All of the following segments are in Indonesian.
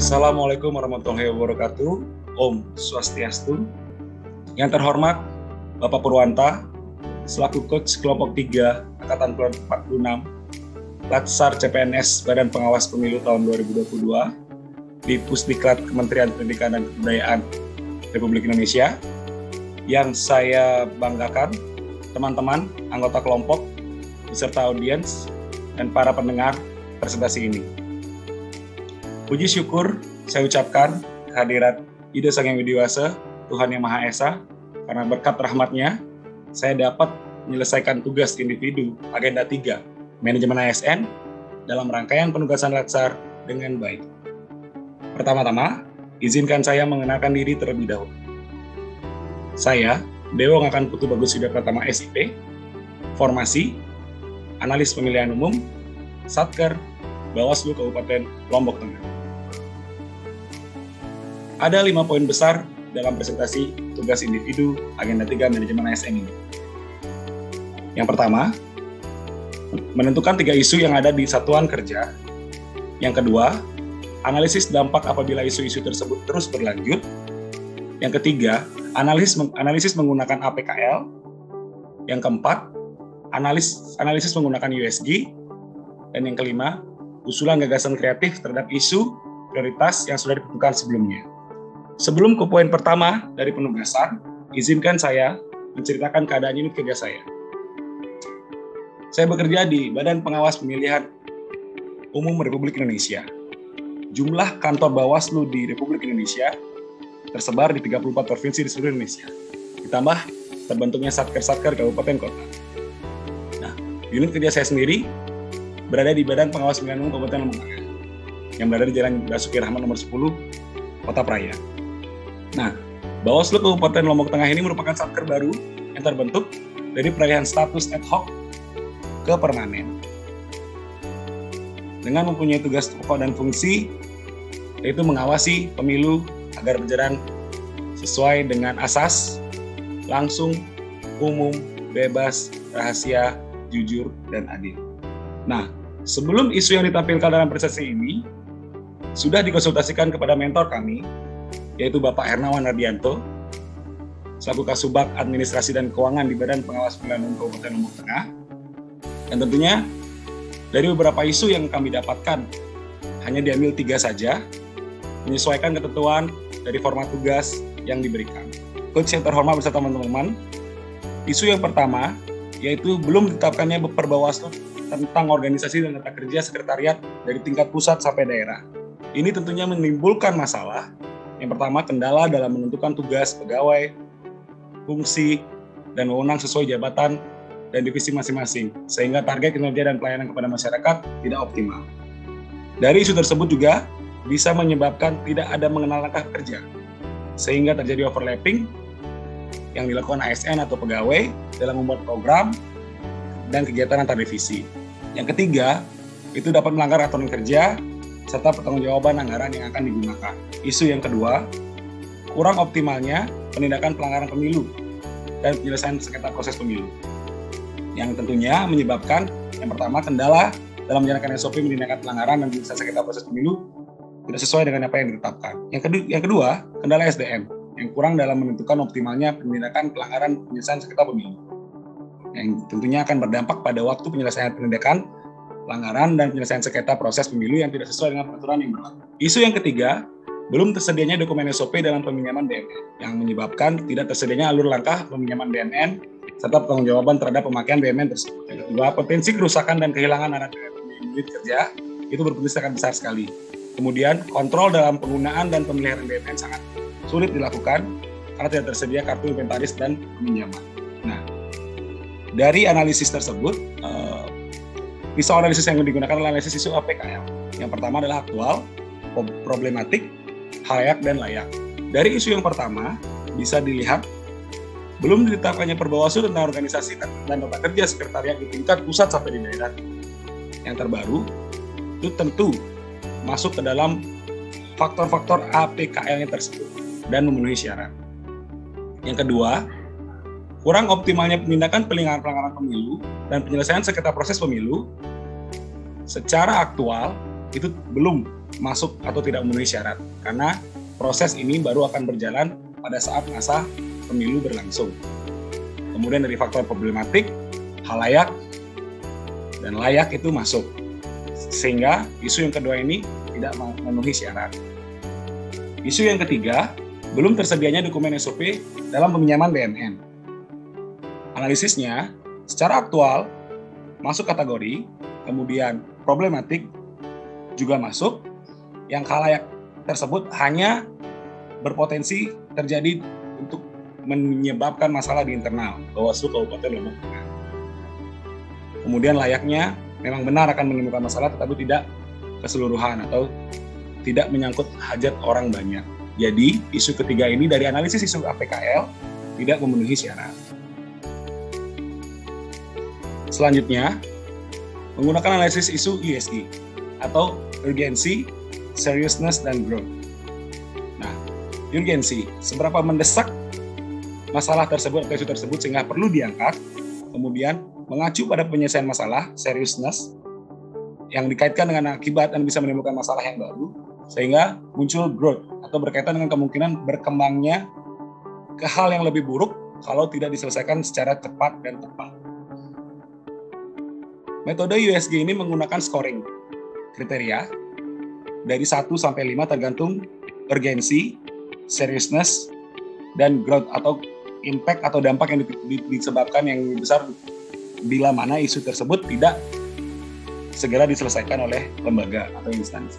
Assalamualaikum warahmatullahi wabarakatuh. Om Swastiastu. Yang terhormat Bapak Purwanta, selaku Coach Kelompok 3 Angkatan 46, Latsar CPNS Badan Pengawas Pemilu tahun 2022 di Pusdiklat Kementerian Pendidikan dan Kebudayaan Republik Indonesia. Yang saya banggakan, teman-teman, anggota kelompok, beserta audiens, dan para pendengar presentasi ini. Puji syukur saya ucapkan kehadirat Ida Sang Yang Widiwasa, Tuhan Yang Maha Esa, karena berkat rahmat-Nya, saya dapat menyelesaikan tugas individu agenda 3, manajemen ASN, dalam rangkaian penugasan Latsar dengan baik. Pertama-tama, izinkan saya mengenalkan diri terlebih dahulu. Saya, Dewo Ngakan Putu Bagus Yuda Pratama SIP, formasi, analis pemilihan umum, Satker, Bawaslu Kabupaten Lombok Tengah. Ada 5 poin besar dalam presentasi tugas individu agenda 3 manajemen ASN ini. Yang pertama, menentukan 3 isu yang ada di satuan kerja. Yang kedua, analisis dampak apabila isu-isu tersebut terus berlanjut. Yang ketiga, analisis menggunakan APKL. Yang keempat, analisis menggunakan USG. Dan yang kelima, usulan gagasan kreatif terhadap isu prioritas yang sudah ditentukan sebelumnya. Sebelum ke poin pertama dari penugasan, izinkan saya menceritakan keadaan unit kerja saya. Saya bekerja di Badan Pengawas Pemilihan Umum Republik Indonesia. Jumlah kantor Bawaslu di Republik Indonesia tersebar di 34 provinsi di seluruh Indonesia. Ditambah terbentuknya satker-satker kabupaten kota. Nah, unit kerja saya sendiri berada di Badan Pengawas Pemilihan Umum Kabupaten Lombok Tengah yang berada di Jalan Basuki Rahmat nomor 10, Kota Praia. Nah, Bawaslu Kabupaten Lombok Tengah ini merupakan satker baru yang terbentuk dari peralihan status ad hoc ke permanen. Dengan mempunyai tugas pokok dan fungsi, yaitu mengawasi pemilu agar berjalan sesuai dengan asas, langsung, umum, bebas, rahasia, jujur, dan adil. Nah, sebelum isu yang ditampilkan dalam presentasi ini, sudah dikonsultasikan kepada mentor kami, yaitu Bapak Hernawan Ardianto, selaku Kasubag Administrasi dan Keuangan di Badan Pengawas Pemilihan Umum Kabupaten Lombok Tengah. Dan tentunya, dari beberapa isu yang kami dapatkan, hanya diambil 3 saja, menyesuaikan ketentuan dari format tugas yang diberikan. Coach yang terhormat beserta teman-teman, isu yang pertama, yaitu belum ditetapkannya Perbawaslu tentang organisasi dan tata kerja sekretariat dari tingkat pusat sampai daerah. Ini tentunya menimbulkan masalah. Yang pertama, kendala dalam menentukan tugas pegawai, fungsi, dan wewenang sesuai jabatan dan divisi masing-masing, sehingga target kinerja dan pelayanan kepada masyarakat tidak optimal. Dari isu tersebut juga bisa menyebabkan tidak ada mengenal langkah kerja, sehingga terjadi overlapping yang dilakukan ASN atau pegawai dalam membuat program dan kegiatan antar divisi. Yang ketiga, itu dapat melanggar aturan kerja serta pertanggungjawaban anggaran yang akan digunakan. Isu yang kedua, kurang optimalnya penindakan pelanggaran pemilu dan penyelesaian sengketa proses pemilu, yang tentunya menyebabkan yang pertama, kendala dalam menjalankan SOP penindakan pelanggaran dan penyelesaian sengketa proses pemilu tidak sesuai dengan apa yang ditetapkan. Yang kedua, kendala SDM yang kurang dalam menentukan optimalnya penindakan pelanggaran penyelesaian sengketa pemilu, yang tentunya akan berdampak pada waktu penyelesaian penindakan pelanggaran dan penyelesaian sengketa proses pemilu yang tidak sesuai dengan peraturan yang berlaku. Isu yang ketiga, belum tersedianya dokumen SOP dalam peminjaman BNN, yang menyebabkan tidak tersedianya alur langkah peminjaman BNN serta pertanggungjawaban terhadap pemakaian BNN tersebut. Yang kedua, potensi kerusakan dan kehilangan anak unit kerja itu berpotensi sangat besar sekali. Kemudian, kontrol dalam penggunaan dan pemeliharaan BNN sangat sulit dilakukan karena tidak tersedia kartu inventaris dan peminjaman. Nah, dari analisis tersebut, pisau analisis yang digunakan adalah analisis isu APKL. Yang pertama adalah aktual, problematik, layak, dan layak. Dari isu yang pertama, bisa dilihat belum ditetapkannya Perbawaslu tentang organisasi dan tata kerja sekretariat di tingkat pusat sampai di daerah. Yang terbaru, itu tentu masuk ke dalam faktor-faktor APKL-nya tersebut dan memenuhi syarat. Yang kedua, kurang optimalnya penindakan pelanggaran pemilu dan penyelesaian sengketa proses pemilu secara aktual itu belum masuk atau tidak memenuhi syarat, karena proses ini baru akan berjalan pada saat masa pemilu berlangsung. Kemudian dari faktor problematik, halayak, dan layak itu masuk. Sehingga isu yang kedua ini tidak memenuhi syarat. Isu yang ketiga, belum tersedianya dokumen SOP dalam peminjaman BNN. Analisisnya, secara aktual, masuk kategori, kemudian problematik juga masuk, yang halayak tersebut hanya berpotensi terjadi untuk menyebabkan masalah di internal Bawaslu Kabupaten Lombok Tengah. Kemudian layaknya memang benar akan menimbulkan masalah, tetapi tidak keseluruhan atau tidak menyangkut hajat orang banyak. Jadi isu ketiga ini dari analisis isu APKL tidak memenuhi syarat. Selanjutnya, menggunakan analisis isu USG atau urgency, seriousness, dan growth. Nah, urgency, seberapa mendesak masalah tersebut atau isu tersebut sehingga perlu diangkat, kemudian mengacu pada penyelesaian masalah, seriousness, yang dikaitkan dengan akibat dan bisa menimbulkan masalah yang baru, sehingga muncul growth atau berkaitan dengan kemungkinan berkembangnya ke hal yang lebih buruk kalau tidak diselesaikan secara cepat dan tepat. Metode USG ini menggunakan scoring kriteria dari 1 sampai 5 tergantung urgensi, seriousness, dan growth atau impact atau dampak yang disebabkan yang lebih besar bila mana isu tersebut tidak segera diselesaikan oleh lembaga atau instansi.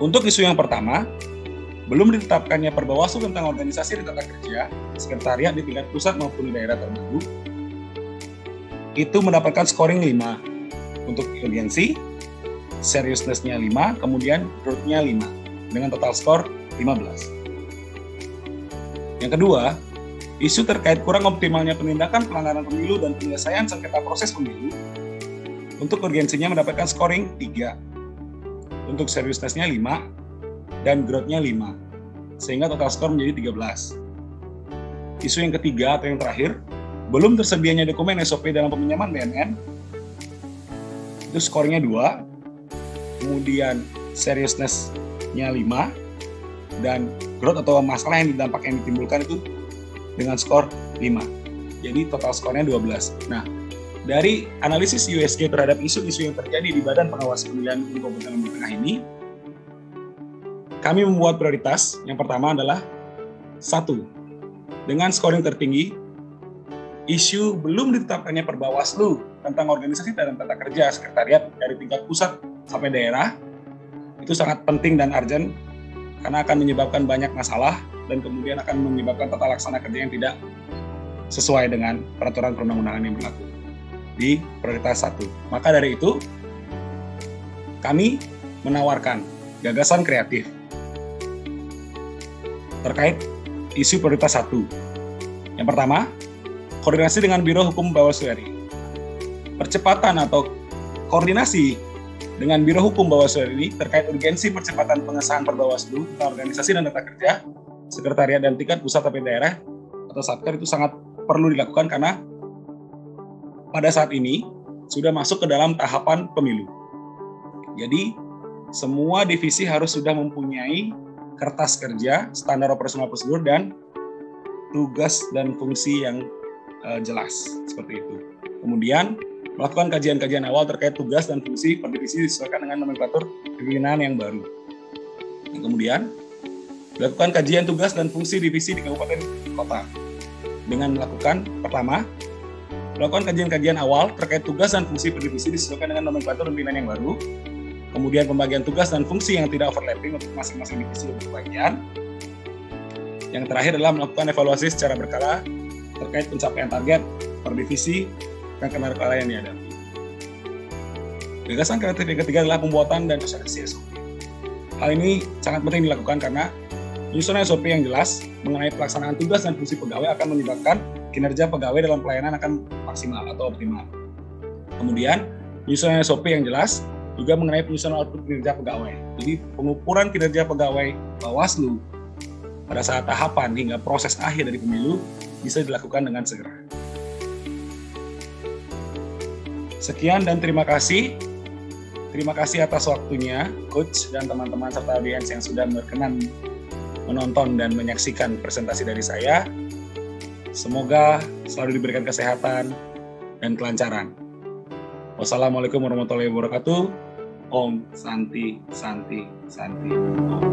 Untuk isu yang pertama, belum ditetapkannya Perbawaslu tentang organisasi dan tata kerja, sekretariat di tingkat pusat maupun di daerah terbaru, itu mendapatkan scoring 5 untuk urgensi, seriousness-nya 5, kemudian growth-nya 5, dengan total skor 15. Yang kedua, isu terkait kurang optimalnya penindakan pelanggaran pemilu dan penyelesaian sengketa proses pemilu, untuk urgensinya mendapatkan scoring 3, untuk seriousness-nya 5, dan growth-nya 5, sehingga total skor menjadi 13. Isu yang ketiga atau yang terakhir, belum tersedianya dokumen SOP dalam peminjaman BNN, itu skornya 2, kemudian seriousness-nya 5, dan growth atau masalah yang dampak yang ditimbulkan itu dengan skor 5. Jadi total skornya 12. Nah, dari analisis USG terhadap isu-isu yang terjadi di Badan Pengawas Pemilihan Umum Kabupaten Lombok Tengah ini, kami membuat prioritas. Yang pertama adalah 1. Dengan scoring tertinggi, isu belum ditetapkannya Perbawaslu tentang organisasi dan tata kerja sekretariat dari tingkat pusat sampai daerah, itu sangat penting dan urgent karena akan menyebabkan banyak masalah dan kemudian akan menyebabkan tata laksana kerja yang tidak sesuai dengan peraturan perundang-undangan yang berlaku di prioritas 1. Maka dari itu, kami menawarkan gagasan kreatif terkait isu prioritas 1. Yang pertama, koordinasi dengan Biro Hukum Bawaslu RI. Percepatan atau koordinasi dengan Biro Hukum Bawaslu RI terkait urgensi percepatan pengesahan Perbawaslu tentang organisasi dan tata kerja, sekretariat dan tingkat pusat sampai daerah atau Satker itu sangat perlu dilakukan karena pada saat ini sudah masuk ke dalam tahapan pemilu. Jadi semua divisi harus sudah mempunyai kertas kerja, standar operasional prosedur, dan tugas dan fungsi yang jelas seperti itu. Kemudian melakukan kajian-kajian awal terkait tugas dan fungsi per divisi disesuaikan dengan nomenklatur pimpinan yang baru. Dan kemudian melakukan kajian tugas dan fungsi divisi di kabupaten kota dengan melakukan pertama, melakukan kajian-kajian awal terkait tugas dan fungsi per divisi disesuaikan dengan nomenklatur pimpinan yang baru. Kemudian pembagian tugas dan fungsi yang tidak overlapping untuk masing-masing divisi untuk bagian. Yang terakhir adalah melakukan evaluasi secara berkala terkait pencapaian target per divisi dan kendala yang dihadapi. Gagasan kreatif yang ketiga adalah pembuatan dan sosialisasi SOP. Hal ini sangat penting dilakukan karena penyusunan SOP yang jelas mengenai pelaksanaan tugas dan fungsi pegawai akan menyebabkan kinerja pegawai dalam pelayanan akan maksimal atau optimal. Kemudian, penyusunan SOP yang jelas juga mengenai penyusunan output kinerja pegawai. Jadi, pengukuran kinerja pegawai Bawaslu pada saat tahapan hingga proses akhir dari pemilu bisa dilakukan dengan segera. Sekian dan terima kasih. Terima kasih atas waktunya, Coach dan teman-teman serta audiens yang sudah berkenan menonton dan menyaksikan presentasi dari saya. Semoga selalu diberikan kesehatan dan kelancaran. Wassalamualaikum warahmatullahi wabarakatuh. Om Santi Santi Santi Om.